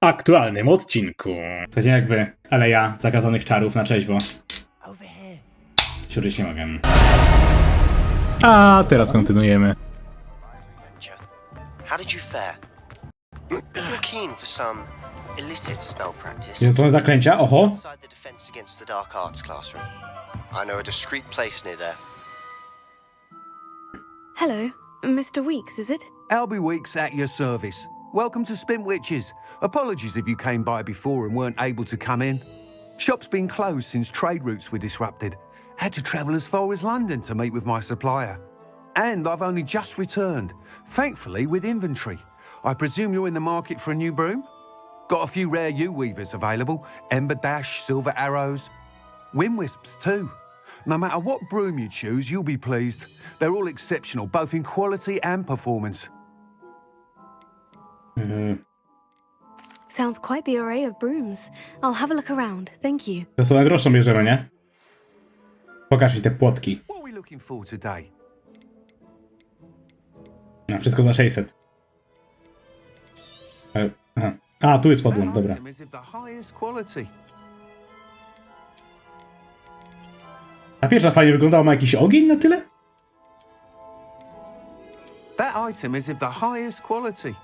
aktualnym odcinku. Słuchajcie jak wy, ale ja zakazanych czarów na trzeźwo. Siurzyć nie mogę. A teraz kontynuujemy. How did you fare? You're keen for some illicit spell practice. Jest to zaklęcia? Oho. Inside the Defense Against the Dark Arts classroom. I know a discreet place near there. Hello, Mr. Weeks, is it? Albie Weeks at your service. Welcome to Spint Witches. Apologies if you came by before and weren't able to come in. Shop's been closed since trade routes were disrupted. Had to travel as far as London to meet with my supplier. And I've only just returned, thankfully with inventory. I presume you're in the market for a new broom? Got a few rare yew-weavers available. Ember Dash, Silver Arrows. Wind-wisps too. No matter what broom you choose, you'll be pleased. They're all exceptional, both in quality and performance. Sounds quite the array of brooms. I'll have a look around, thank you. To co na groszą bierzemy, nie? Pokaż mi te płotki. What are we looking for today? No, wszystko za 600. Aha. A, tu jest podłącz, dobra. Item is of the highest quality. Ta pierwsza fajnie wyglądała, ma jakiś ogień na tyle? That item is of the highest quality.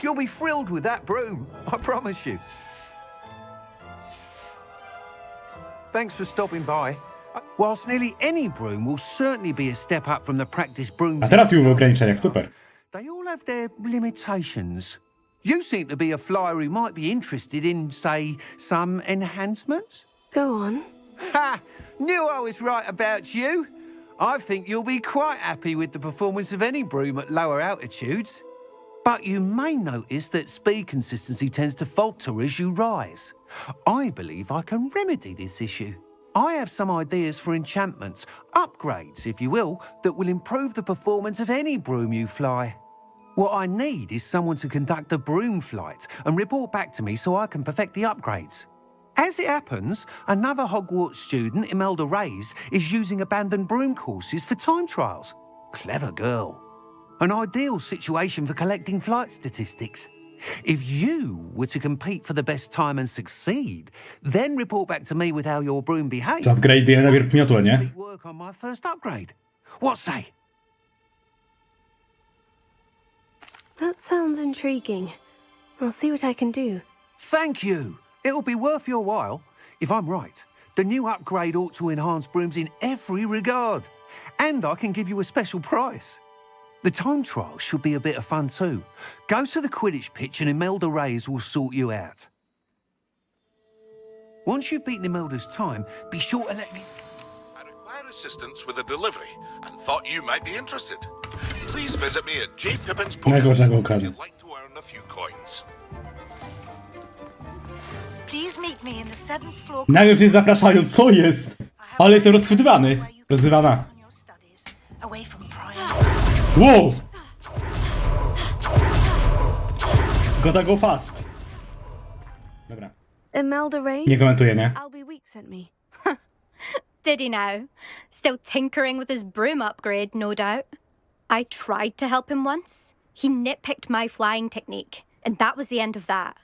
You'll be thrilled with that broom, I promise you. Thanks for stopping by. Whilst nearly any broom will certainly be a step up from the practice brooms, A teraz mi w ograniczeniach, super. they all have their limitations. You seem to be a flyer who might be interested in, say, some enhancements? Go on. Ha! Knew I was right about you. I think you'll be quite happy with the performance of any broom at lower altitudes. But you may notice that speed consistency tends to falter as you rise. I believe I can remedy this issue. I have some ideas for enchantments, upgrades, if you will, that will improve the performance of any broom you fly. What I need is someone to conduct a broom flight and report back to me so I can perfect the upgrades. As it happens, another Hogwarts student, Imelda Reyes, is using abandoned broom courses for time trials. Clever girl. An ideal situation for collecting flight statistics. If you were to compete for the best time and succeed, then report back to me with how your broom behaves. Co, upgrade'uję najpierw miotłę, nie? Work on my first upgrade. What say? That sounds intriguing. I'll see what I can do. Thank you. It'll be worth your while. If I'm right, the new upgrade ought to enhance brooms in every regard. And I can give you a special price. The time trial should be a bit of fun too. Go to the Quidditch pitch and Imelda Reyes will sort you out. Once you've beaten Imelda's time, be sure to let me... I require assistance with a delivery and thought you might be interested. Please visit me at J. Pippin's Najgorsza Potions go if ukradłem. you'd like to earn a few coins. Please meet me in the 7th floor. Najpierw mnie zapraszają, co jest? Ale jestem rozchwytywany. Rozchwytywana. Away from prying. Wow! Gotta go fast. Dobra, Imelda Reyes? nie komentuję, nie? Albie Weeks sent me. Did he now? Still tinkering with his broom upgrade, no doubt. I tried to help him once. He nitpicked my flying technique, and that was the end of that.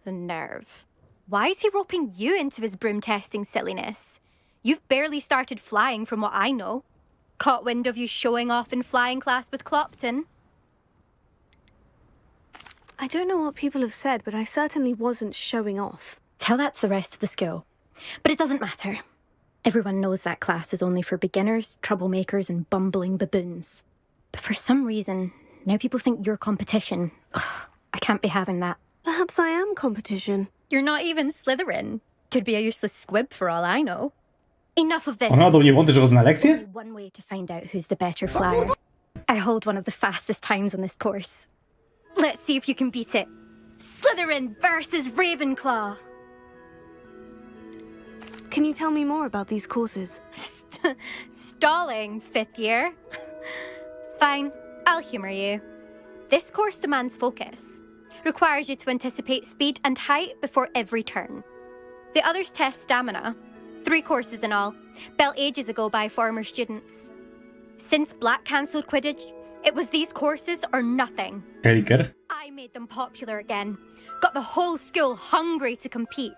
The nerve. Why is he roping you into his broom testing silliness? You've barely started flying from what I know. Caught wind of you showing off in flying class with Clopton. I don't know what people have said, but I certainly wasn't showing off. Tell that to the rest of the school. But it doesn't matter. Everyone knows that class is only for beginners, troublemakers, and bumbling baboons. But for some reason, now people think you're competition. Ugh, I can't be having that. Perhaps I am competition. You're not even Slytherin. Could be a useless squib for all I know. Enough of this. Ona do mnie wątpi, że chodzę na lekcję? Only one way to find out who's the better flyer. I hold one of the fastest times on this course. Let's see if you can beat it. Slytherin versus Ravenclaw. Can you tell me more about these courses? Stalling, 5th year. Fine, I'll humour you. This course demands focus. Requires you to anticipate speed and height before every turn. The others test stamina. 3 courses in all, built ages ago by former students. Since Black cancelled Quidditch, It was these courses or nothing. Heliker. I made them popular again. Got the whole school hungry to compete.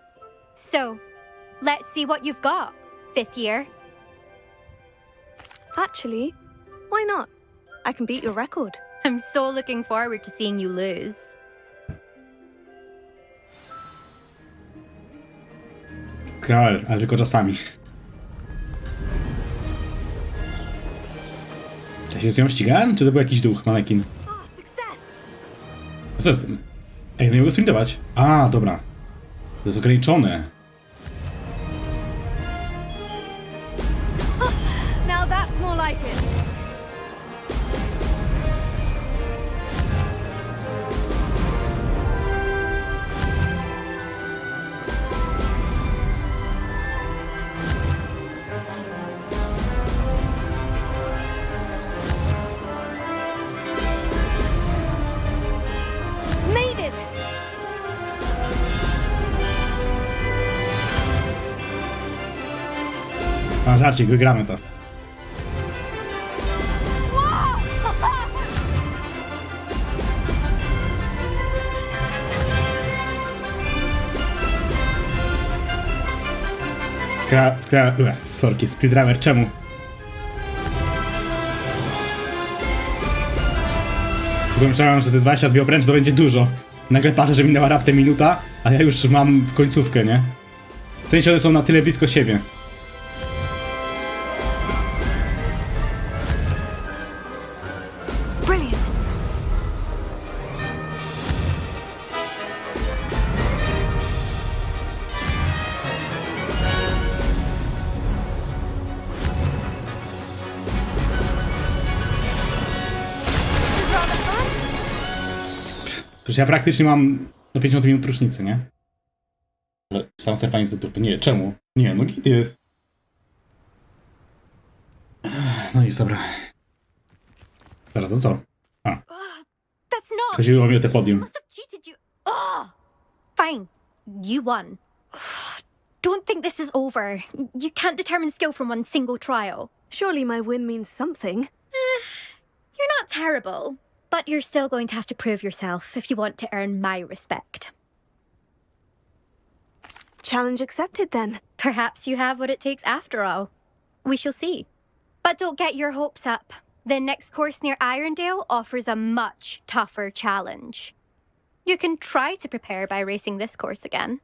So, let's see what you've got, 5th year. Actually, why not? I can beat your record. I'm so looking forward to seeing you lose. Skrall, ale tylko czasami. Ja się z nią ścigałem? Czy to był jakiś duch, manekin? Ah, success! Co jest tym? Ej, no nie mogę sprintować. A, dobra. To jest ograniczone. Now that's more like it. Made it! A, żarcik, wygramy to. Sorki, speedrunner, czemu? Pomyślałem, że te 22 obręczy to będzie dużo. Nagle patrzę, że minęła raptem minuta, a ja już mam końcówkę, nie? W sensie one są na tyle blisko siebie. Brilliant! This is rather fun. Przecież ja praktycznie mam do 50 minut różnicy, nie? Ale sam Stefan do dupy. Nie, czemu? Nie, no git jest. No jest, dobra. Teraz to co? A, That's not. chodziło mi o te podium. Must have cheated you. Oh, fine. You won. Don't think this is over. You can't determine skill from one single trial. Surely my win means something. You're not terrible, but you're still going to have to prove yourself if you want to earn my respect. Challenge accepted then. Perhaps you have what it takes after all. We shall see. But don't get your hopes up. The next course near Irondale offers a much tougher challenge. You can try to prepare by racing this course again.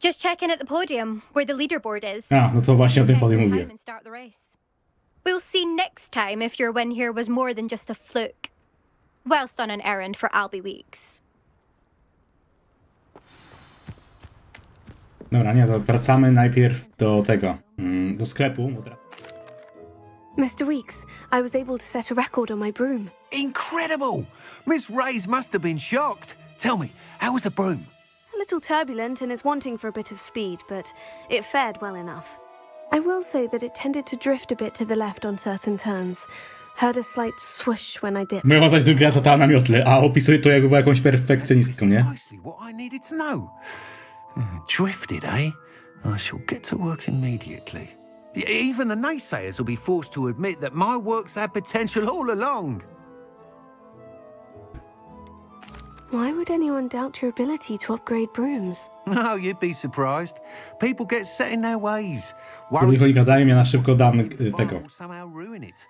Just check in at the podium, where the leaderboard is. A, no to właśnie o tym Check podium your mówię. time and start the race. We'll see next time if your win here was more than just a fluke. Whilst on an errand for Albie Weeks. Dobra, nie, to wracamy najpierw do tego, do sklepu, bo teraz... Mr. Weeks, I was able to set a record on my broom. Incredible! Miss Reyes must have been shocked. Tell me, how was the broom? A little turbulent and is wanting for a bit of speed, but it fared well enough. I will say that it tended to drift a bit to the left on certain turns. Heard a slight swoosh when I dipped. Moja zaś druga zatała na miotle, a opisuje to jakby była jakąś perfekcjonistką, nie? Precisely what I needed to know. Drifted, eh? I shall get to work immediately. Even the naysayers will be forced to admit that my work's had potential all along. Why would anyone doubt your ability to upgrade brooms? No, you'd be surprised. People get set in their ways. Niech oni gadają, ja na szybko dam tego. will somehow ruin it.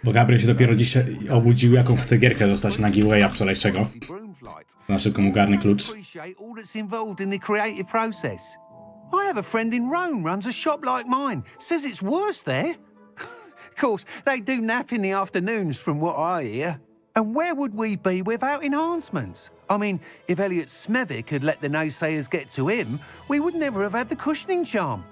Bo Gabriel się dopiero dzisiaj obudził, jaką chce gierkę dostać na giveawaya wczorajszego. Broom flight. Na szybko mu garny klucz. Appreciate all that's involved in the creative process. I have a friend in Rome runs a shop like mine. Says it's worse there. Of course, they do nap in the afternoons from what I hear. And where would we be without enhancements? I mean, if Elliot Smethwick had let the naysayers get to him, we would never have had the cushioning charm.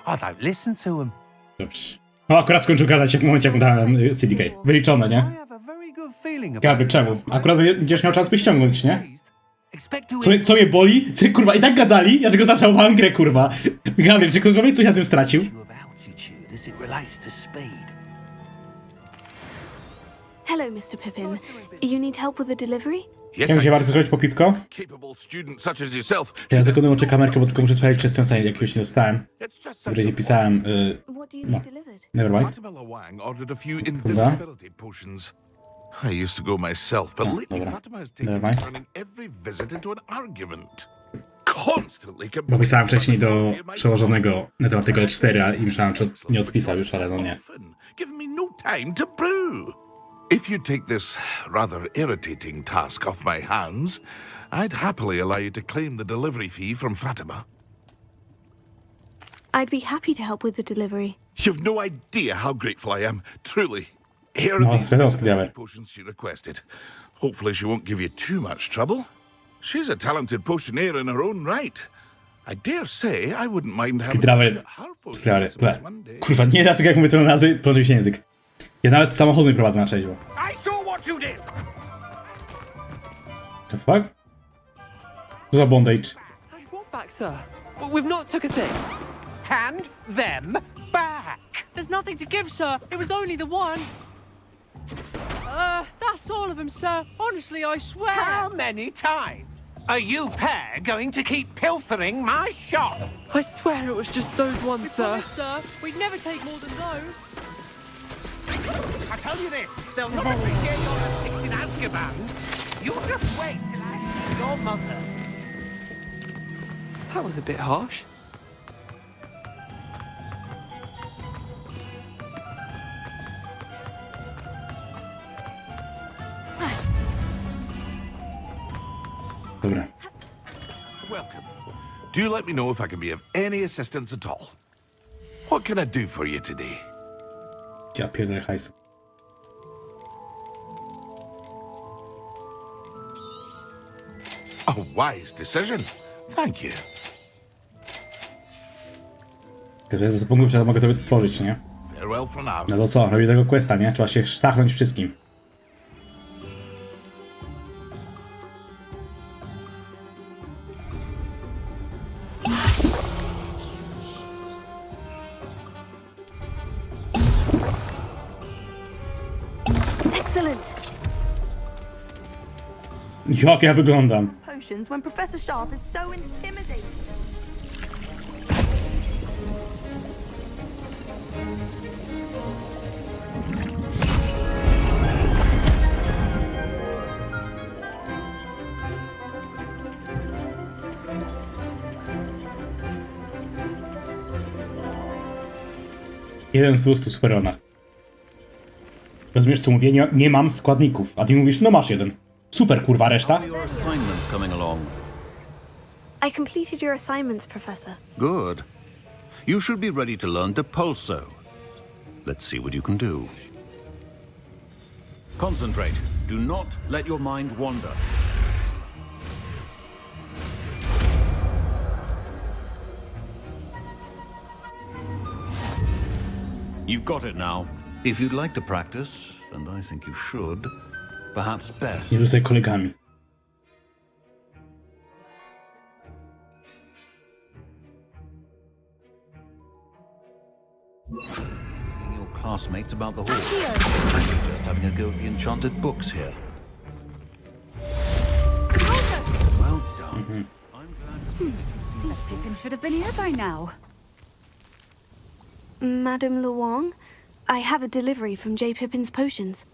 I don't listen to them. Dobrze. O, akurat skończył gadać w momencie, jak mu dałem CDK. Wyliczone, I nie? have a very good feeling about Gabriel, czemu? Akurat będziesz miał czas by ściągnąć, nie? Expect to Co mnie boli? Co, kurwa, i tak gadali? Ja tylko zacząłem grę, kurwa. Gabriel, czy ktokolwiek coś na tym stracił? of altitude as it relates to speed. Hello, Mr. Pippin. You need help with the delivery? Yes, Chciałem się bardzo zrobić po piwko. capable student such as yourself. Ja zakonuję kamerkę, bo tylko muszę sprawdzić, czy jestem w stanie, jakiegoś nie dostałem. It's just W razie such pisałem, What do you no, need delivered? nevermind. Artemella Wang ordered a few invisibility potions. I used to go myself, but Oh, lately dobra. Fatima has Never taken mind. to turning every visit into an argument. Constantly Bo pisałem wcześniej do complaining przełożonego na temat tego E4 i myślałem, czy nie odpisał już, ale no nie. Giving me no time to brew. If you take this rather irritating task off my hands, I'd happily allow you to claim the delivery fee from Fatima. I'd be happy to help with the delivery. You've no idea how grateful I am, truly. Here are No, these Svedowski, dawaj. potions she requested. Hopefully she won't give you too much trouble. She's a talented potioneer in her own right. I dare say I wouldn't mind having Skitrawy. her potion Skitrawy. recipes one day. Kurwa, nie dlaczego jak mówię to nazwy, plączy się język. Ja nawet samochód nie prowadzę na trzeźwo. I saw what you did! The fuck? Co za bondage? Hand what back, sir? We've not took a thing. Hand them back! There's nothing to give, sir. It was only the one. That's all of them, sir. Honestly, I swear. How many times are you pair going to keep pilfering my shop? I swear it was just those ones, sir. Promise, sir. We'd never take more than those. I tell you this, they'll not appreciate your antics in Azkaban. You just wait till I see your mother. That was a bit harsh. Dobra. Welcome. Do let me know if I can be of any assistance at all. What can I do for you today? Ja pierdolę hajsu. A wise decision. Thank you. Tylko z punktów, że mogę to stworzyć, nie? Farewell for now. No to co? Robię tego questa, nie? Trzeba się sztachnąć wszystkim. Excellent! Jak ja wyglądam? Potions when Professor Sharp is so intimidating. Jeden z 200 superona. Rozumiesz co mówię? Nie mam składników. A ty mówisz, no masz jeden. Super, kurwa, reszta? How are your assignments coming along? I completed your assignments, Professor. Good. You should be ready to learn Depulso. Let's see what you can do. Concentrate. Do not let your mind wander. You've got it now. If you'd like to practice, and I think you should, perhaps best. Nie rzucaj kolegami. Your classmates about the hall. I suggest having a go at the enchanted books here. Well done. I'm glad to see that you see. Pippin should have been here by now. Madame Luong, I have a delivery from J. Pippin's potions.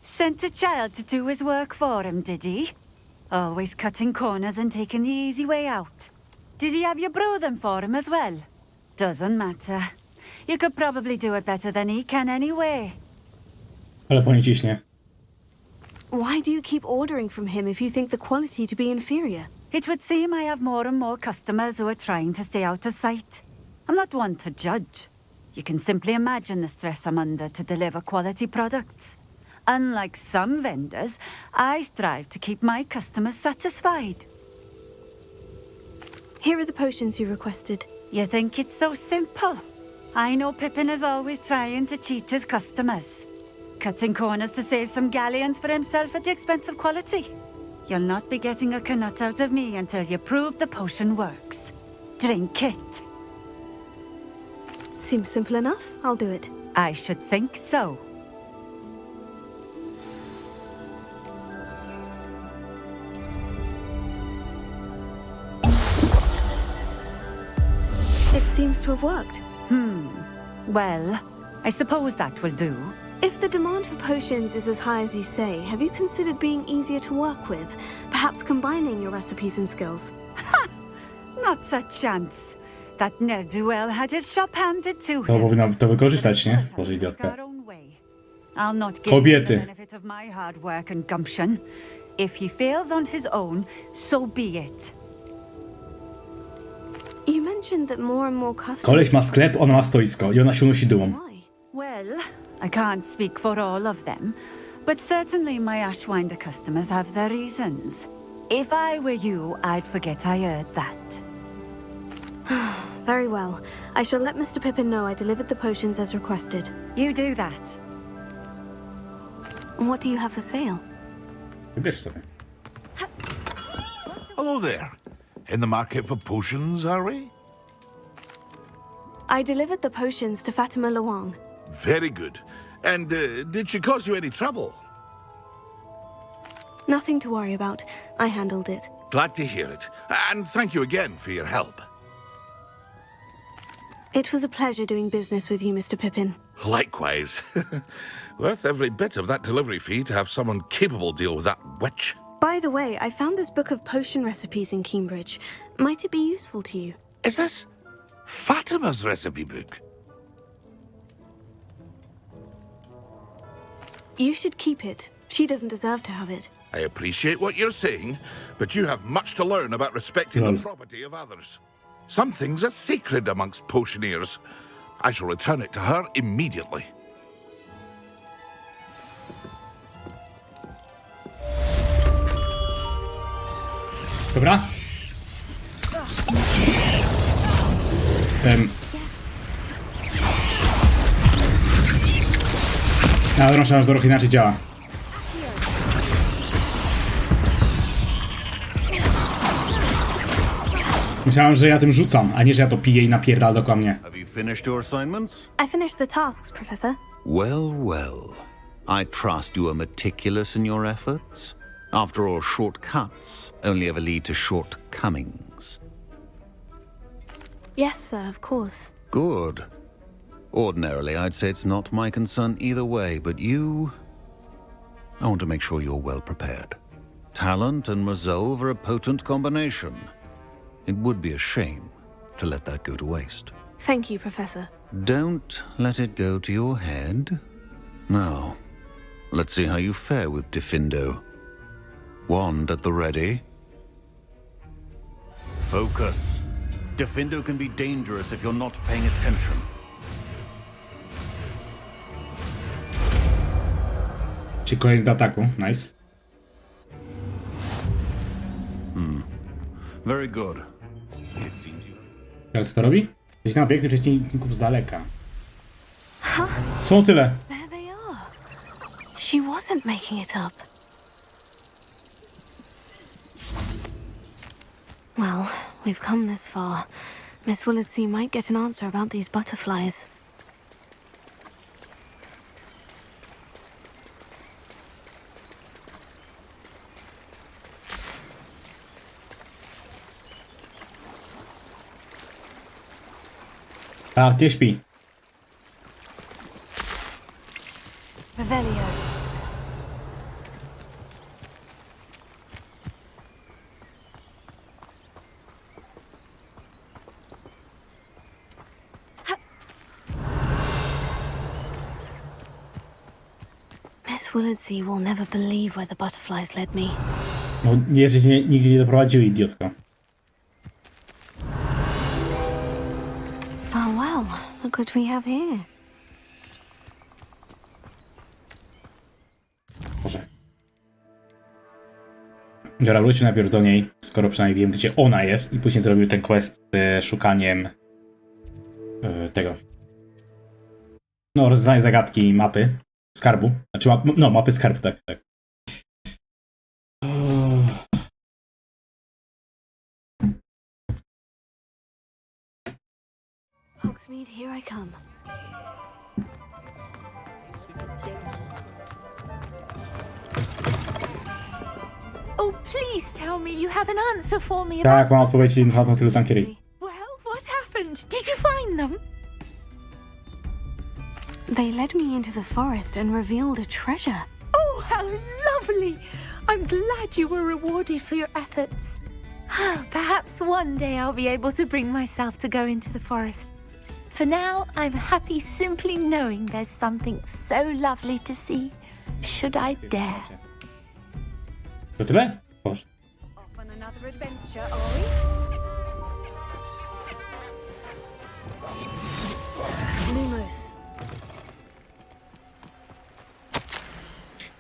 Sent a child to do his work for him, did he? Always cutting corners and taking the easy way out. Did he have you brew them for him as well? Doesn't matter. You could probably do it better than he can anyway. Ale po nie ciśnie. Why do you keep ordering from him if you think the quality to be inferior? It would seem I have more and more customers who are trying to stay out of sight. I'm not one to judge. You can simply imagine the stress I'm under to deliver quality products. Unlike some vendors, I strive to keep my customers satisfied. Here are the potions you requested. You think it's so simple? I know Pippin is always trying to cheat his customers. Cutting corners to save some galleons for himself at the expense of quality. You'll not be getting a canut out of me until you prove the potion works. Drink it. Seems simple enough. I'll do it. I should think so. It seems to have worked. Well, I suppose that will do. If the demand for potions is as high as you say, have you considered being easier to work with? Perhaps combining your recipes and skills? Not a chance. That ne'er-do-well had his shop handed to To him. powinna to wykorzystać, nie? Let us Boże, take idiotka. our own way. I'll not give him Kobiety. the benefit of my hard work and gumption. If he fails on his own, so be it. You mentioned that more and more customers... Koleś ma sklep, ona ma stoisko i ona się unosi dumą. Why? Well, I can't speak for all of them, but certainly my Ashwinder customers have their reasons. If I were you, I'd forget I heard that. Very well. I shall let Mr. Pippin know I delivered the potions as requested. You do that. And what do you have for sale? Wybierz sobie. Hello there. In the market for potions, are we? I delivered the potions to Fatima Luang. Very good. And did she cause you any trouble? Nothing to worry about. I handled it. Glad to hear it. And thank you again for your help. It was a pleasure doing business with you, Mr. Pippin. Likewise. Worth every bit of that delivery fee to have someone capable deal with that witch. By the way, I found this book of potion recipes in Cambridge. Might it be useful to you? Is this Fatima's recipe book? You should keep it. She doesn't deserve to have it. I appreciate what you're saying, but you have much to learn about respecting the property of others. Some things are sacred amongst potioneers. I shall return it to her immediately. Dobra. Ale myślałem, że to trochę inaczej działa. Myślałem, że ja tym rzucam, a nie, że ja to piję i napierdal dokładnie mnie. Have you finished your assignments? I finished the tasks, Professor. Well, well. I trust you are meticulous in your efforts. After all, shortcuts only ever lead to shortcomings. Yes, sir, of course. Good. Ordinarily, I'd say it's not my concern either way, but you... I want to make sure you're well prepared. Talent and resolve are a potent combination. It would be a shame to let that go to waste. Thank you, Professor. Don't let it go to your head. Now, let's see how you fare with Diffindo. Wand at the ready. Focus. Diffindo can be dangerous if you're not paying attention. Czyli kolejny do ataku, nice. Very good. It seems you... Ale co to robi? Gdzieś na obiekty przeciwników z daleka. Co tyle? There they are. She wasn't making it up. Well, we've come this far. Miss Willardsea might get an answer about these butterflies.Art, nie śpi. Revelio. Miss Willardsea will never believe where the butterflies led me. No, jeszcze cię nigdzie nie doprowadziły, idiotko. Oh well, look what we have here. Boże. Dobra, wróćmy najpierw do niej, skoro przynajmniej wiem, gdzie ona jest, i później zrobił ten quest z szukaniem tego. No, rozwiązanie zagadki mapy skarbu. Znaczy, mapy skarbu, tak. Hogsmeade, here I come. Oh, please tell me you have an answer for me about... Tak, mam odpowiedź na tyle Zankieri. Well, what happened? Did you find them? They led me into the forest and revealed a treasure. Oh, how lovely! I'm glad you were rewarded for your efforts. Perhaps one day I'll be able to bring myself to go into the forest. For now, I'm happy simply knowing there's something so lovely to see, should I dare. To tyle? Boże. Off on another adventure, are we? Lumos.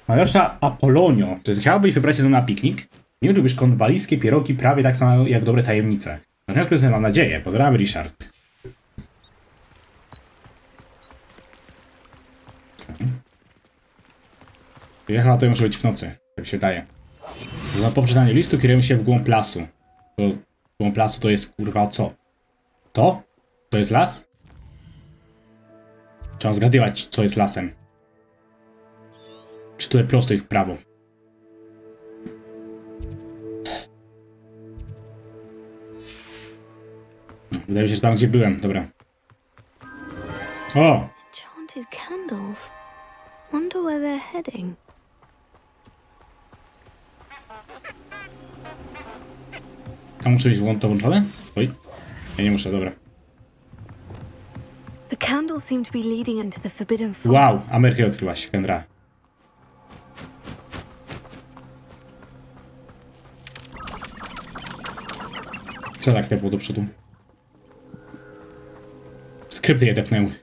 Majorsza Apolonio, czy chciałabyś wybrać się na piknik? Nie lubisz konwalijskie pierogi prawie tak samo jak dobre tajemnice. Na tę mam nadzieję. Pozdrawiam, Richard. Jechała to może być w nocy, tak się wydaje. Po przeczytaniu listu kierujemy się w głąb lasu. W głąb lasu to jest kurwa co? To? To jest las? Trzeba zgadywać, co jest lasem. Czy tutaj prosto i w prawo? Wydaje mi się, że tam gdzie byłem, dobra. O! Enchanted candles. Wonder where they're heading. A muszę mieć to włączone? Oj. Ja nie muszę, dobra. The candles seem to be leading into the forbidden Wow, forest. Amerykę odkryłaś, Kendra. Co tak tepło do przodu? Skrypty je tepnęły.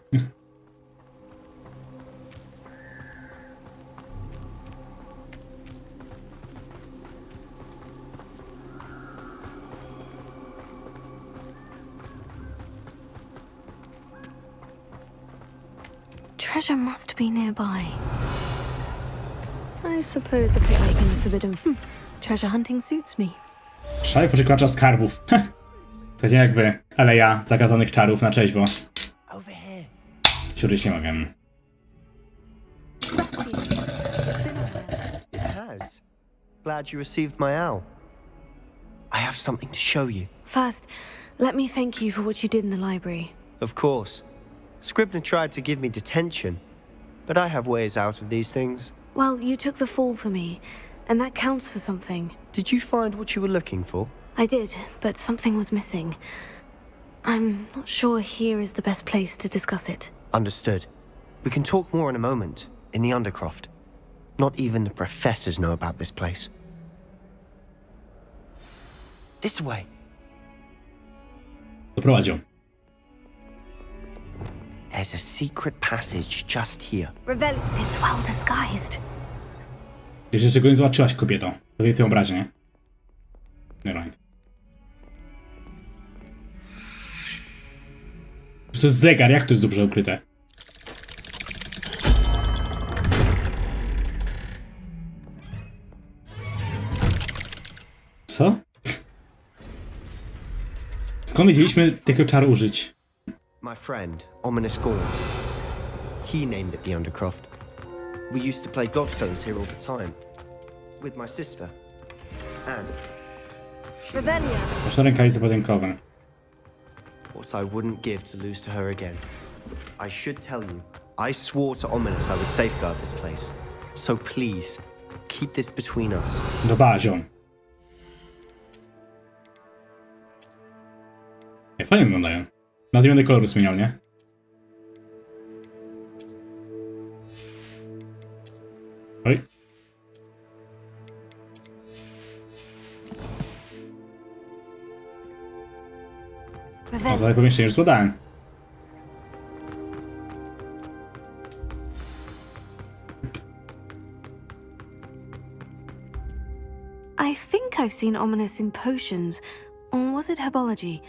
Treasure must be nearby. I suppose the picnic in the forbidden... Treasure hunting suits me. Szalej poszukiwacza skarbów. Słuchajcie, jak wy. Ale ja, zagazanych czarów na trzeźwo. Over here. Siurzyć nie mogę. It has. Glad you received my owl. I have something to show you. First, let me thank you for what you did in the library. Of course. Scribner tried to give me detention, but I have ways out of these things. Well, you took the fall for me, and that counts for something. Did you find what you were looking for? I did, but something was missing. I'm not sure here is the best place to discuss it. Understood. We can talk more in a moment, in the Undercroft. Not even the professors know about this place. This way. Doprowadź ją. There's a secret passage just here. Revelio. It's well disguised. Jeżeli czego nie zobaczyłaś, kobieto, to w tej obrazie, nie? Nevermind. To jest zegar, jak to jest dobrze ukryte? Co? Skąd wiedzieliśmy tego czaru użyć? My friend, Ominous Gaunt. He named it the Undercroft. We used to play Godstones here all the time. With my sister. Anne. Revelio. Proszę rękawice podrękowe. What I wouldn't give to lose to her again. I should tell you, I swore to Ominous I would safeguard this place. So please, keep this between us. Do bazią. Jak fajnie wyglądają. Nawet nie będę koloru zmieniał, nie? Oj. No, to pomieszczenie już zbadałem. I think I've seen Ominous in potions, or was it herbology?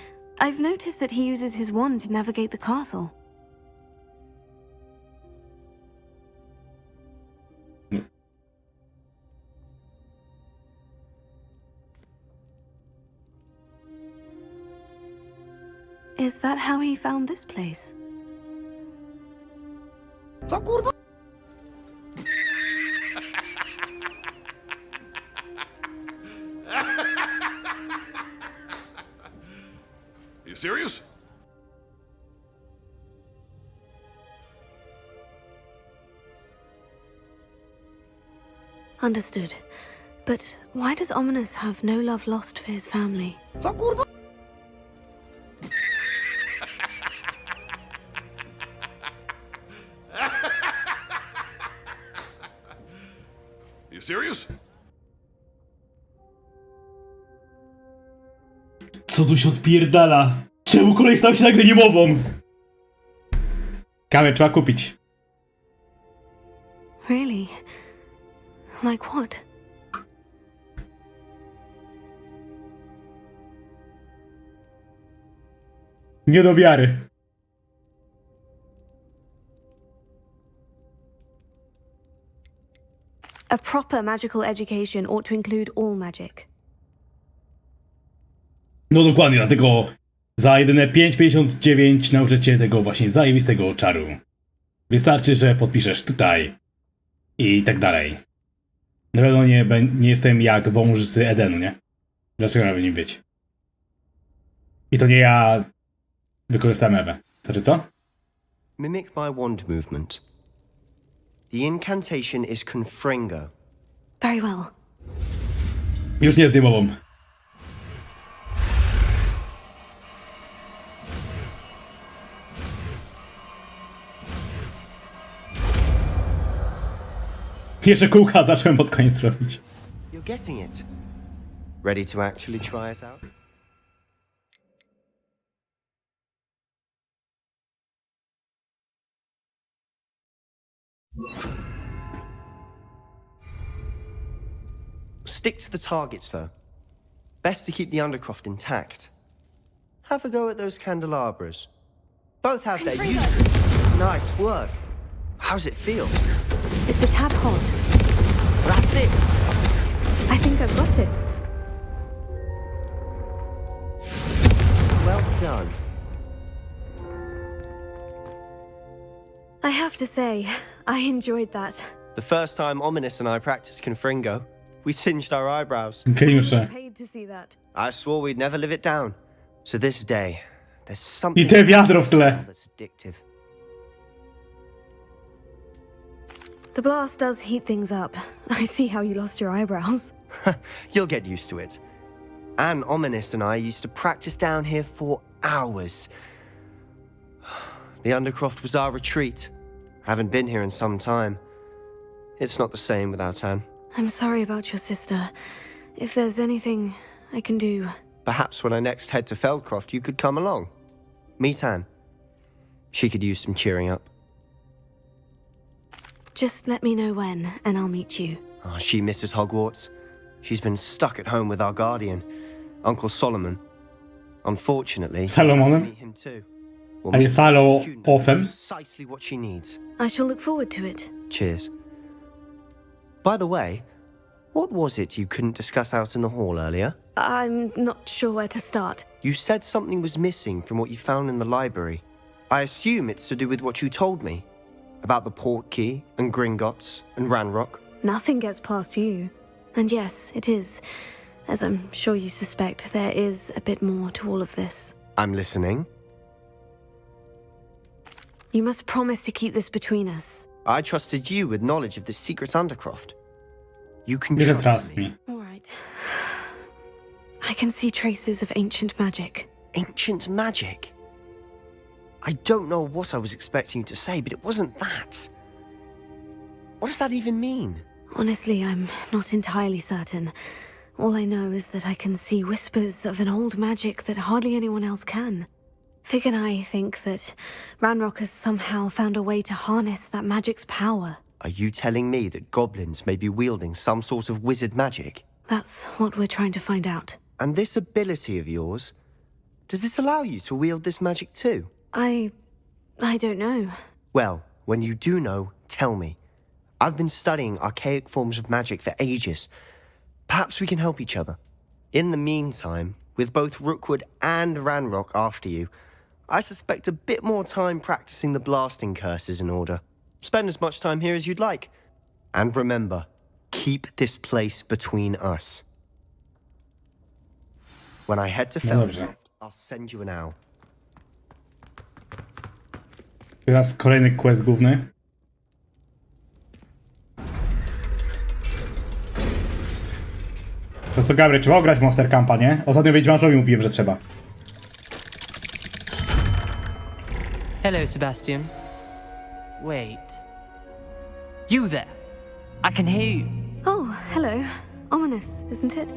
I've noticed that he uses his wand to navigate the castle. Is that how he found this place? Co kurwa? You serious? Understood. But why does Ominous have no love lost for his family? You serious? Co tu się odpierdala? Czemu kolej stał się nagle niemową? Kamę trzeba kupić. Really? Like what? Nie do wiary. A proper magical education ought to include all magic. No dokładnie, dlatego za jedyne 5,59 nauczę cię tego właśnie zajebistego czaru. Wystarczy, że podpiszesz tutaj i tak dalej. Na pewno nie jestem jak wąż z Edenu, nie? Dlaczego miałby nim być? I to nie ja wykorzystałem Ewę. Znaczy co? Mimic my wand movement. The incantation is Confringo. Very well. Już nie jest niemową. Jeszcze kółka zacząłem pod koniec robić. You're getting it. Ready to actually try it out? Stick to the targets, though. Best to keep the Undercroft intact. Have a go at those candelabras. Both have their uses. Nice work. How's it feel? It's a tad hot. That's it. I think I've got it. Well done. I have to say, I enjoyed that. The first time Ominous and I practiced Confringo, we singed our eyebrows. Geniusze. Paid to see that. I swore we'd never live it down. So this day, there's something I te wiadro w about tle. the smell that's addictive. The blast does heat things up. I see how you lost your eyebrows. You'll get used to it. Anne Ominous and I used to practice down here for hours. The Undercroft was our retreat. Haven't been here in some time. It's not the same without Anne. I'm sorry about your sister. If there's anything I can do... Perhaps when I next head to Feldcroft, you could come along. Meet Anne. She could use some cheering up. Just let me know when, and I'll meet you. Oh, she misses Hogwarts. She's been stuck at home with our guardian, Uncle Solomon. Unfortunately, Salomonem? we'll have to meet him too. We'll A nie meet Salo the student Offem? precisely what she needs. I shall look forward to it. Cheers. By the way, what was it you couldn't discuss out in the hall earlier? I'm not sure where to start. You said something was missing from what you found in the library. I assume it's to do with what you told me. About the Portkey, and Gringotts, and Ranrock. Nothing gets past you. And yes, it is. As I'm sure you suspect, there is a bit more to all of this. I'm listening. You must promise to keep this between us. I trusted you with knowledge of the secret Undercroft. You can Nie trust trust me. me. All right. I can see traces of ancient magic. Ancient magic? I don't know what I was expecting you to say, but it wasn't that. What does that even mean? Honestly, I'm not entirely certain. All I know is that I can see whispers of an old magic that hardly anyone else can. Fig and I think that Ranrock has somehow found a way to harness that magic's power. Are you telling me that goblins may be wielding some sort of wizard magic? That's what we're trying to find out. And this ability of yours, does it allow you to wield this magic too? I don't know. Well, when you do know, tell me. I've been studying archaic forms of magic for ages. Perhaps we can help each other. In the meantime, with both Rookwood and Ranrock after you, I suspect a bit more time practicing the blasting curse is in order. Spend as much time here as you'd like. And remember, keep this place between us. When I head to No dobrze. Feldcroft, I'll send you an owl. Teraz kolejny quest główny. To co, Gabriel, trzeba grać Monster Campa, nie? Ostatnio Wiedźmarzowi mówiłem, że trzeba. Hello, Sebastian. Wait. You there. I can hear you. Oh, hello. Ominous, isn't it?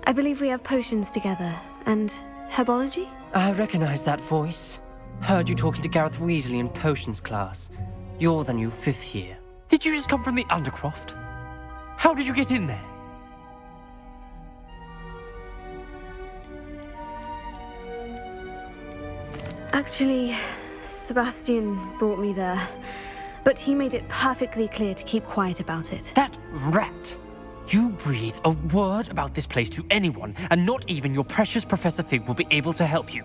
I believe we have potions together. And herbology? I recognize that voice. Heard you talking to Gareth Weasley in potions class. You're the new 5th year. Did you just come from the Undercroft? How did you get in there? Actually, Sebastian brought me there. But he made it perfectly clear to keep quiet about it. That rat! You breathe a word about this place to anyone, and not even your precious Professor Fig will be able to help you.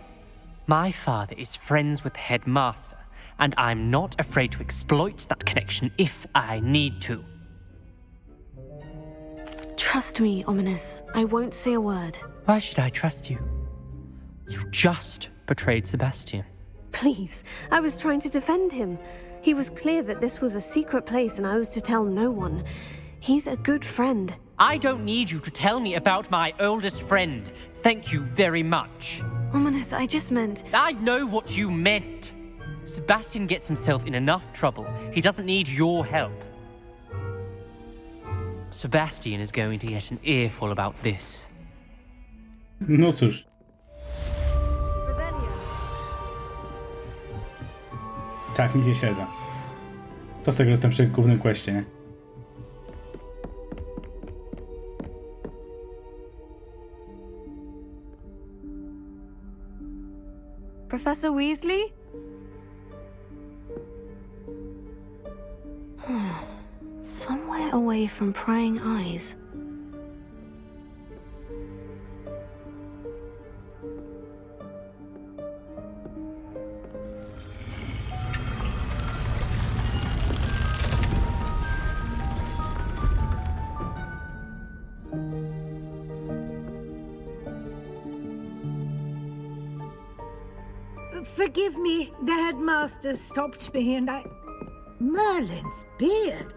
My father is friends with the headmaster, and I'm not afraid to exploit that connection if I need to. Trust me, Ominous. I won't say a word. Why should I trust you? You just betrayed Sebastian. Please, I was trying to defend him. He was clear that this was a secret place and I was to tell no one. He's a good friend. I don't need you to tell me about my oldest friend. Thank you very much. Ominous, I just meant... I know what you meant. Sebastian gets himself in enough trouble. He doesn't need your help. Sebastian is going to get an earful about this. No cóż. Tak, nic nie siedzę. Co z tego, że jestem przy głównym questie, nie? Professor Weasley? Somewhere away from prying eyes. Forgive me, the headmaster stopped me and I... Merlin's beard.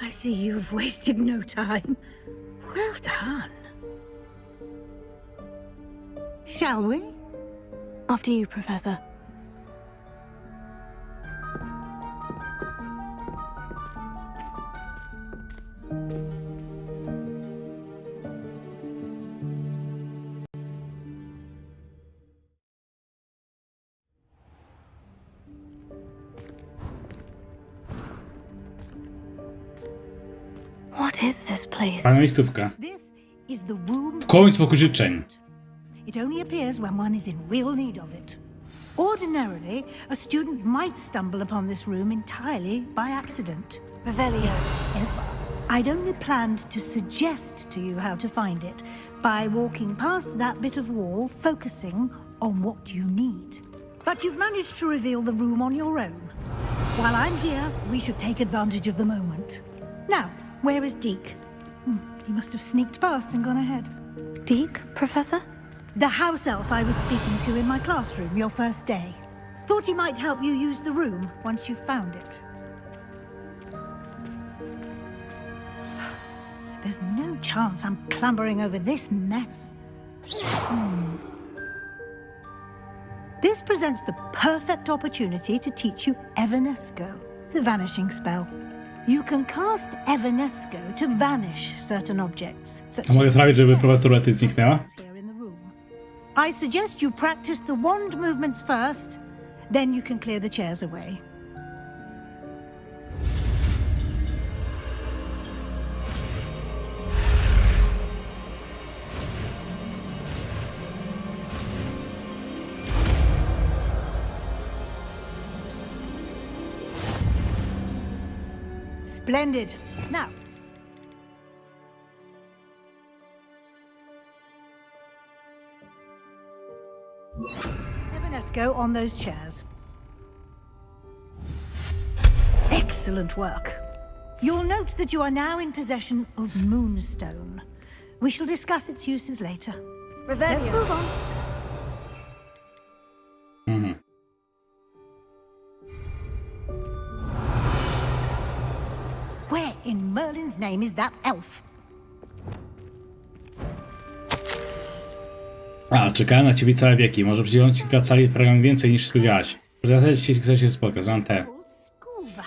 I see you've wasted no time. Well done. Shall we? After you, Professor. What is this place? Fajna miejscówka. This is the room. W końcu pokój życzeń. It only appears when one is in real need of it. Ordinarily, a student might stumble upon this room entirely by accident. Revelio. However, I'd only planned to suggest to you how to find it by walking past that bit of wall, focusing on what you need. But you've managed to reveal the room on your own. While I'm here, we should take advantage of the moment. Now, where is Deke? He must have sneaked past and gone ahead. Deke, Professor? The house elf I was speaking to in my classroom your first day. Thought he might help you use the room once you've found it. There's no chance I'm clambering over this mess. This presents the perfect opportunity to teach you Evanesco, the vanishing spell. You can cast Evanesco to vanish certain objects. A mogę sprawić, żeby profesor Wesley zniknęła? I suggest you practice the wand movements first, then you can clear the chairs away. Splendid. Now, Evanesco on those chairs. Excellent work. You'll note that you are now in possession of Moonstone. We shall discuss its uses later. Let's move on. Where in Merlin's name is that elf? A, czekałem na ciebie całe wieki. Może przydzielą ci cali program więcej niż spodziewałaś. Zaraz ci chcesz się spotkać. Mam te. School bag.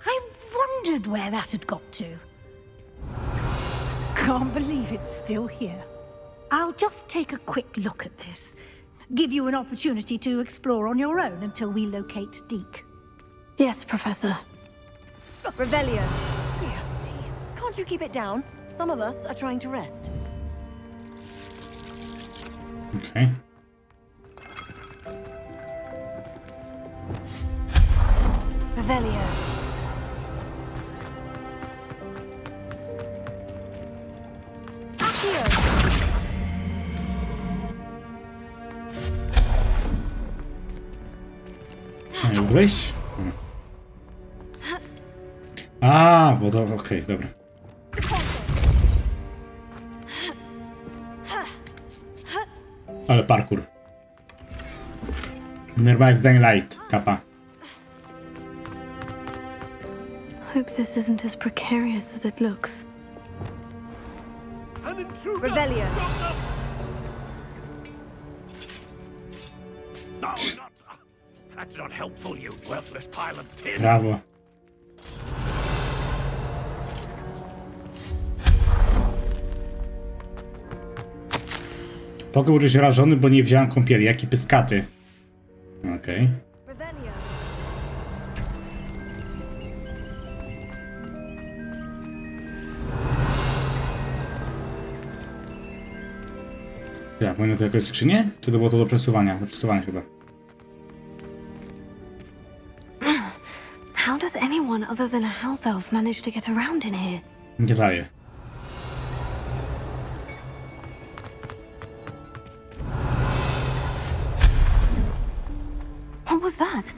I wondered where that had got to. Can't believe it's still here. I'll just take a quick look at this. Give you an opportunity to explore on your own until we locate Deke. Yes, Professor. Revelio. Dear me. Can't you keep it down? Some of us are trying to rest. Okay. Revelio. Accio. Jak wejść? A, bo to okej, dobra. Ale parkour. Normalnie jak w Dying Light, kapa. Hope this isn't as precarious as it looks. Revelio. No, not. That's not helpful, you worthless pile of tin. Brawo. Mogę użyć rażony, bo nie wziąłem kąpieli. Jaki pyskaty. Okej. Revelio. Ja, powinno to jakoś skrzynię? Czy to było to do przesuwania? Do przesuwania chyba. How does anyone other than a house elf manage to get around in here? Nie daje. What was that?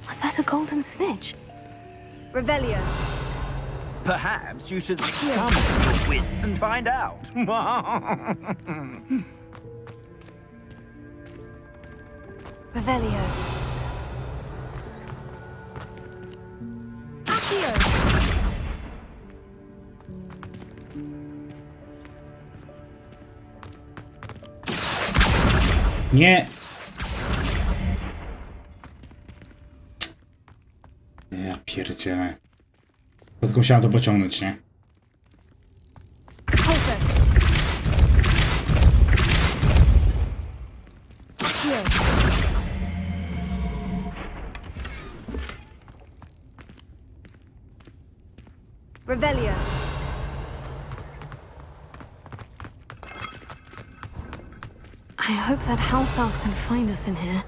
Was that a golden snitch? Revelio. Perhaps you should summon your wits and find out. Revelio. Accio. Nie! Ja pierdzielę. To tylko musiałem to pociągnąć, nie? Pulsar. Accio. Revelio. I hope that house elf can find us in here.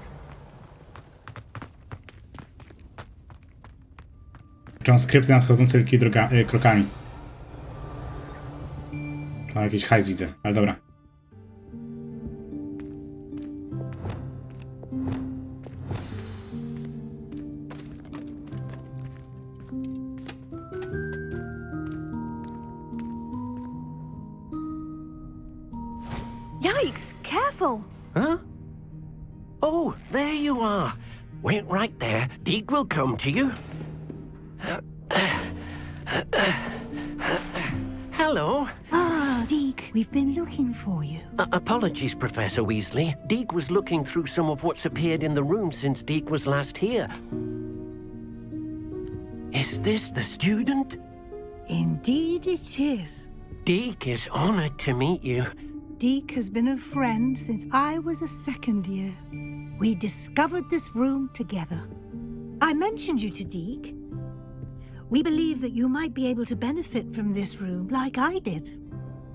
Skrypty nadchodzące wielkimi krokami. Tam jakiś hajs widzę, ale dobra. Yikes! Careful! Huh? Oh, there you are. Wait right there. Deke will come to you. Hello. Ah, Deke, we've been looking for you. Apologies, Professor Weasley. Deke was looking through some of what's appeared in the room since Deke was last here. Is this the student? Indeed it is. Deke is honored to meet you. Deke has been a friend since I was a second year. We discovered this room together. I mentioned you to Deke. We believe that you might be able to benefit from this room like I did.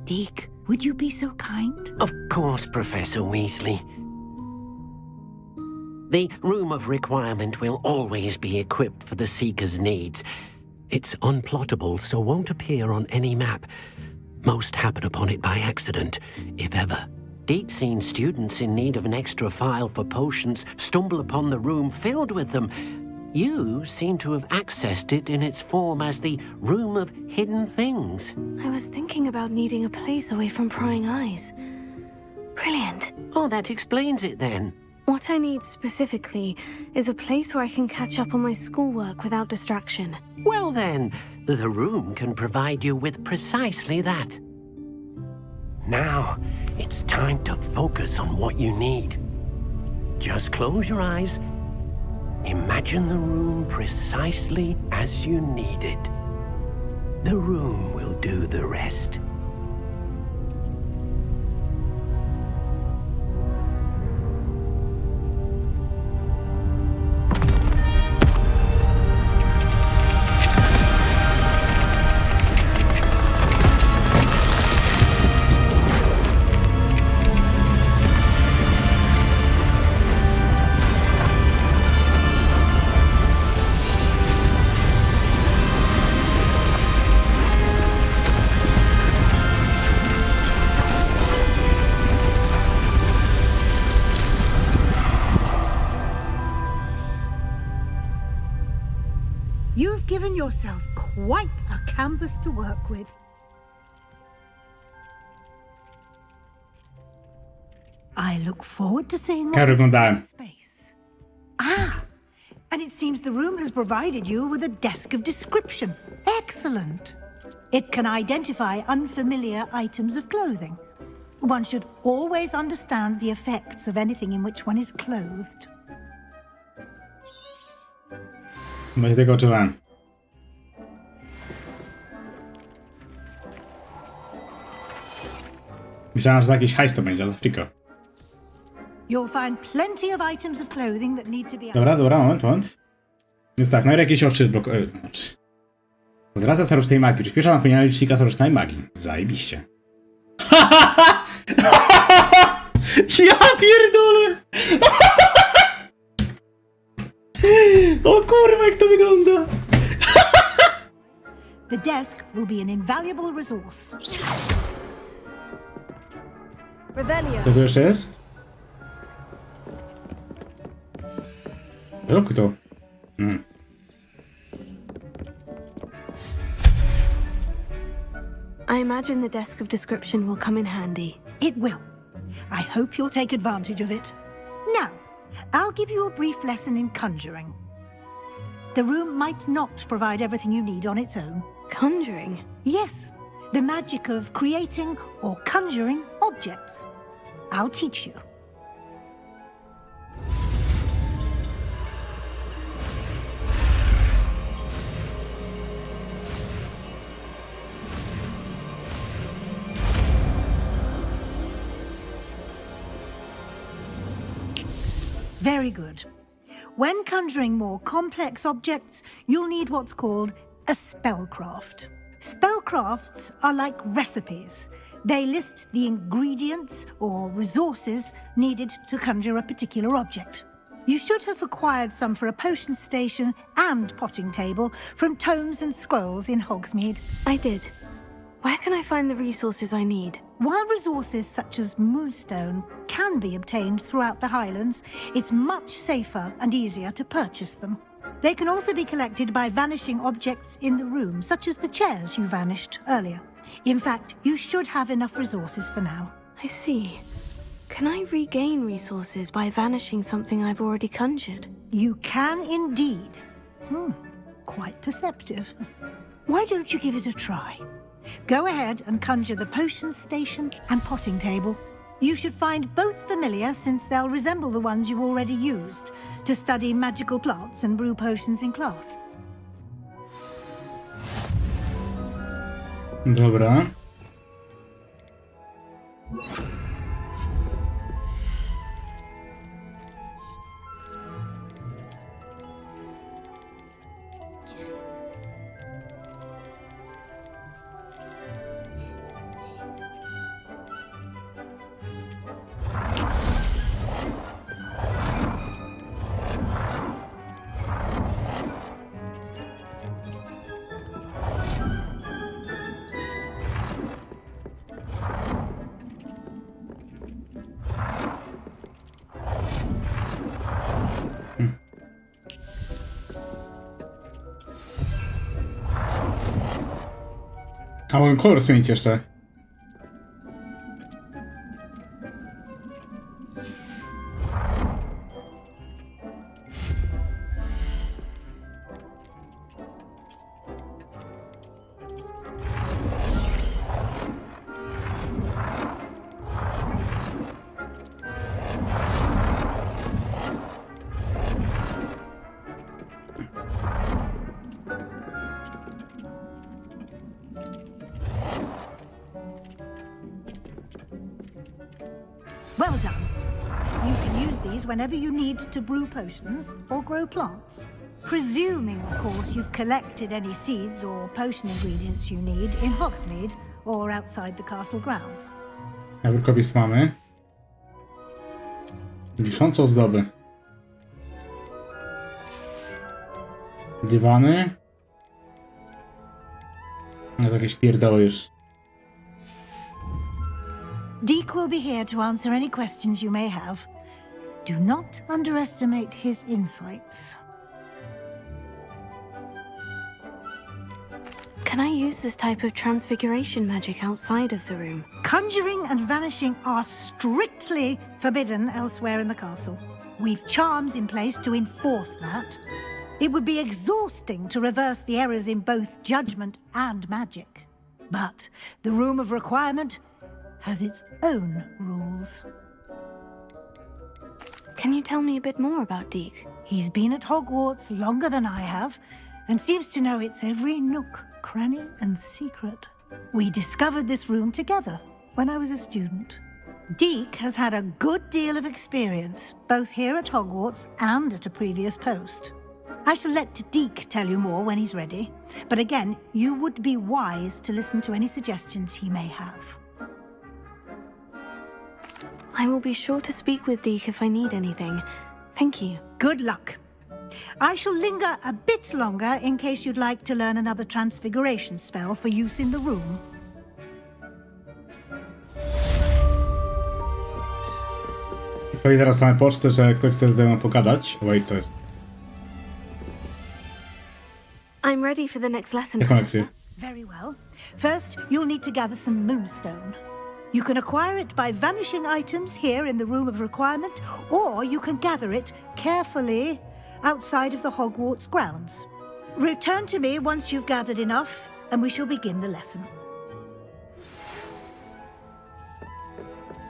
Deke, would you be so kind? Of course, Professor Weasley. The Room of Requirement will always be equipped for the Seeker's needs. It's unplottable, so won't appear on any map. Most happen upon it by accident, if ever. Deke's seen students in need of an extra file for potions stumble upon the room filled with them. You seem to have accessed it in its form as the Room of Hidden Things. I was thinking about needing a place away from prying eyes. Brilliant. Oh, that explains it then. What I need specifically is a place where I can catch up on my schoolwork without distraction. Well then, the room can provide you with precisely that. Now, it's time to focus on what you need. Just close your eyes. Imagine the room precisely as you need it. The room will do the rest. You've given yourself quite a canvas to work with. I look forward to seeing Jak wyglądałem? Ah, and it seems the room has provided you with a desk of description. Excellent. It can identify unfamiliar items of clothing. One should always understand the effects of anything in which one is clothed. Będzie tego oczuwałem. Myślałem, że za jakiś hajs to będzie, a za friko. You'll find plenty of items of clothing that need to be... Dobra, moment. Więc tak, najpierw jakieś oczy oczy. Koncentracja starocznej magii. Przyspiesza napełnianie licznika starocznej magii. Zajebiście. Ja pierdolę! O kurwa, jak to wygląda! The desk will be an invaluable resource. Revelio. Co to jeszcze jest? Zrób to. I imagine the desk of description will come in handy. It will. I hope you'll take advantage of it. Now, I'll give you a brief lesson in conjuring. The room might not provide everything you need on its own. Conjuring? Yes, the magic of creating or conjuring objects. I'll teach you. Very good. When conjuring more complex objects, you'll need what's called a spellcraft. Spellcrafts are like recipes. They list the ingredients or resources needed to conjure a particular object. You should have acquired some for a potion station and potting table from tomes and scrolls in Hogsmeade. I did. Where can I find the resources I need? While resources such as moonstone can be obtained throughout the Highlands, it's much safer and easier to purchase them. They can also be collected by vanishing objects in the room, such as the chairs you vanished earlier. In fact, you should have enough resources for now. I see. Can I regain resources by vanishing something I've already conjured? You can indeed. Quite perceptive. Why don't you give it a try? Go ahead and conjure the potion station and potting table. You should find both familiar, since they'll resemble the ones you've already used to study magical plants and brew potions in class. Dobra. A mogę kolor zmienić jeszcze. Well done. You can use these whenever you need to brew potions or grow plants. Presuming, of course, you've collected any seeds or potion ingredients you need in Hogsmeade or outside the castle grounds. Rukopis mamy. Wiszące ozdoby. Dywany. No to jakieś pierdoły już. Deek will be here to answer any questions you may have. Do not underestimate his insights. Can I use this type of transfiguration magic outside of the room? Conjuring and vanishing are strictly forbidden elsewhere in the castle. We've charms in place to enforce that. It would be exhausting to reverse the errors in both judgment and magic. But the Room of Requirement has its own rules. Can you tell me a bit more about Deek? He's been at Hogwarts longer than I have, and seems to know its every nook, cranny, and secret. We discovered this room together when I was a student. Deek has had a good deal of experience, both here at Hogwarts and at a previous post. I shall let Deek tell you more when he's ready, but again, you would be wise to listen to any suggestions he may have. I will be sure to speak with Deek if I need anything. Thank you. Good luck. I shall linger a bit longer in case you'd like to learn another transfiguration spell for use in the room. Powiem teraz na pocztę, że ktoś chce ze mną pogadać. Wait, co jest? I'm ready for the next lesson. Jaką lekcję? Very well. First, you'll need to gather some moonstone. You can acquire it by vanishing items here in the Room of Requirement, or you can gather it carefully outside of the Hogwarts grounds. Return to me once you've gathered enough, and we shall begin the lesson.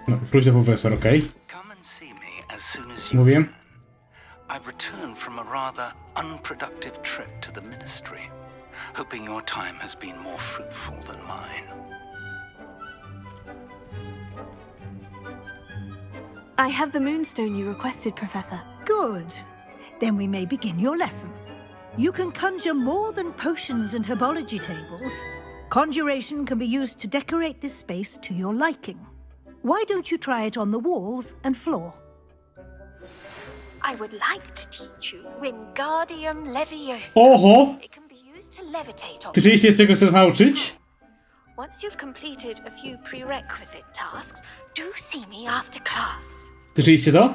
No, wróć do profesor, okej? Come and see me as soon as you Mówię. can. I've returned from a rather unproductive trip to the Ministry, hoping your time has been more fruitful than mine. I have the moonstone you requested, Professor. Good. Then we may begin your lesson. You can conjure more than potions and herbology tables. Conjuration can be used to decorate this space to your liking. Why don't you try it on the walls and floor? I would like to teach you Wingardium Leviosa. Oho! It can be used to levitate Ty się z tego chcesz nauczyć? Once you've completed a few prerequisite tasks, do see me after class. Słyszeliście to?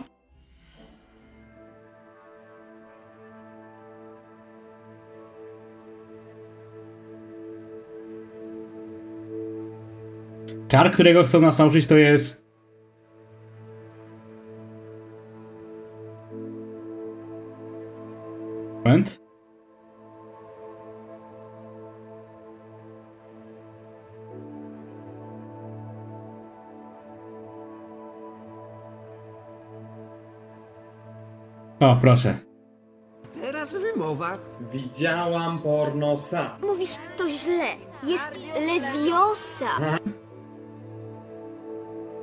Czar, którego chcą nas nauczyć, to jest... Moment. O, proszę. Teraz wymowa. Widziałam pornosa. Mówisz to źle. Jest Leviosa.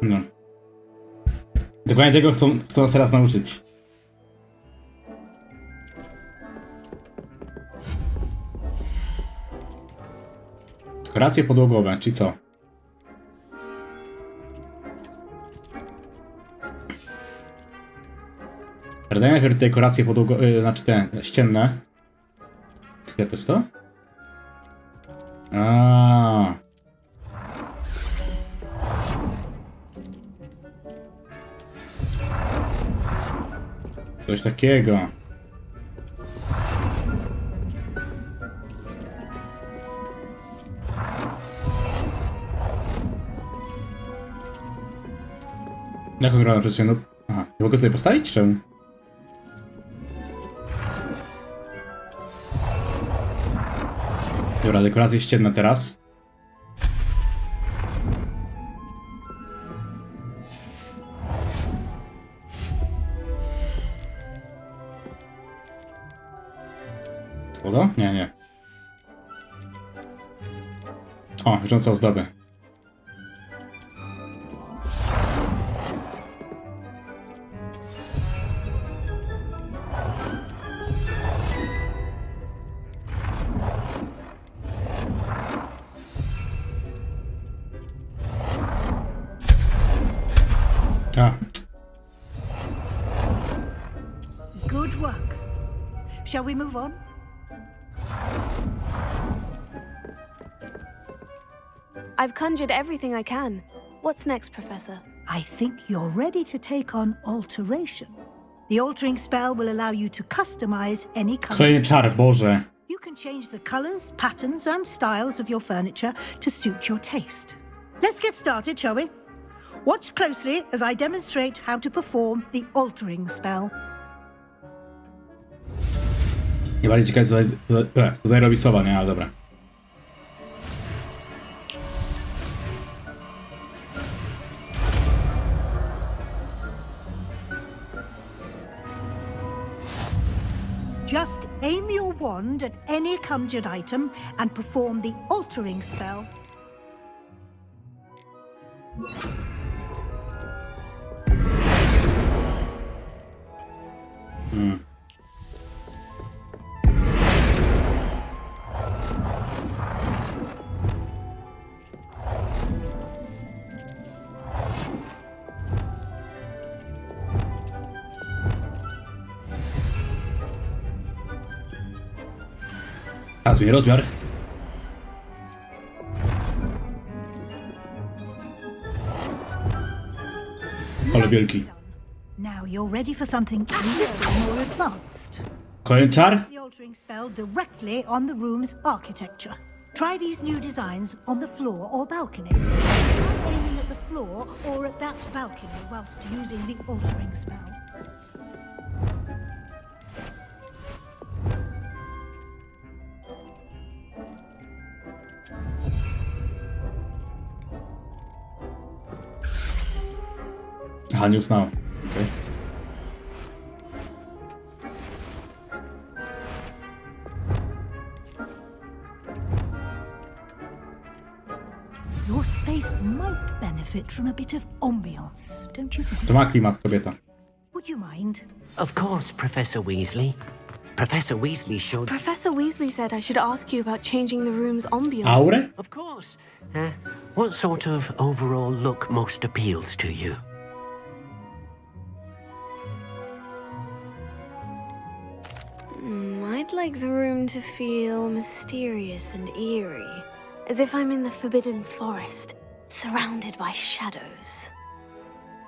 No. Dokładnie tego chcą nas teraz nauczyć. Dekoracje podłogowe, czyli co? Dajmy najpierw dekoracje podłogowe, znaczy te ścienne. Chwilę, to jest to? Aaaa. Coś takiego. Jak on gra na przestrzeni? No, aha, nie mogę tutaj postawić? Czemu? Dobra, dekoracje ścienne teraz. Woda? Nie, nie. O, wierzące ozdoby. A, Good work. Shall we move on? I've conjured everything I can. What's next, Professor? I think you're ready to take on alteration. The altering spell will allow you to customize any color. kolejny czar, Boże. You can change the colors, patterns, and styles of your furniture to suit your taste. Let's get started, shall we? Watch closely as I demonstrate how to perform the altering spell. Nie bardziej ciekawe, co tutaj robi sowa, nie? Ale dobra. Just aim your wand at any conjured item and perform the altering spell. A, zmienię rozmiar. Ale wielki. Now you're ready for something a little more advanced. Kolejny czar? The altering spell directly on the room's architecture. Try these new designs on the floor or balcony. Try aiming at the floor or at that balcony whilst using the altering spell. Aha, nie usnąłem. Okay. Your space might benefit from a bit of ambiance, don't you think? To ma klimat, kobieta. Would you mind? Of course, Professor Weasley. Professor Weasley should... Professor Weasley said I should ask you about changing the room's ambience. Aurę? Of course. What sort of overall look most appeals to you? I'd like the room to feel mysterious and eerie, as if I'm in the Forbidden Forest, surrounded by shadows.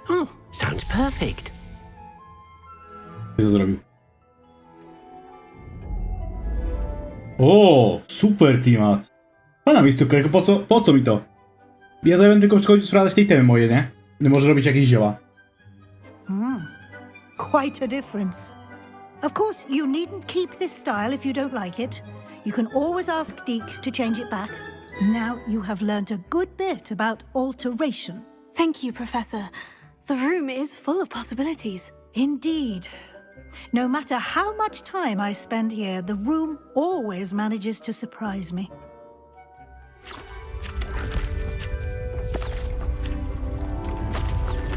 Oh, sounds perfect. Co zrobił? O, super klimat. Pana miejscówka, tylko po co mi to? Ja będę tylko przychodził sprawdzać tej temy moje, nie? Może robić jakieś zioła. Quite a difference. Of course, you needn't keep this style if you don't like it. You can always ask Deke to change it back. Now you have learnt a good bit about alteration. Thank you, Professor. The room is full of possibilities. Indeed. No matter how much time I spend here, the room always manages to surprise me.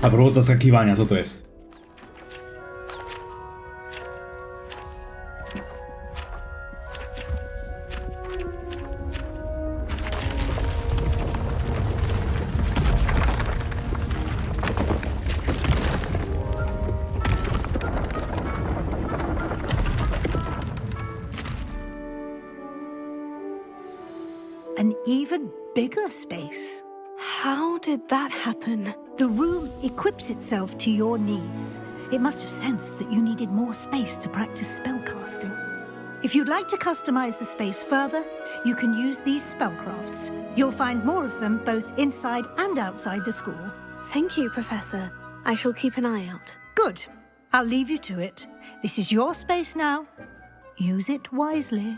A propos zaskakiwania, co to jest? An even bigger space. How did that happen? The room equips itself to your needs. It must have sensed that you needed more space to practice spellcasting. If you'd like to customize the space further, you can use these spellcrafts. You'll find more of them both inside and outside the school. Thank you, Professor. I shall keep an eye out. Good. I'll leave you to it. This is your space now. Use it wisely.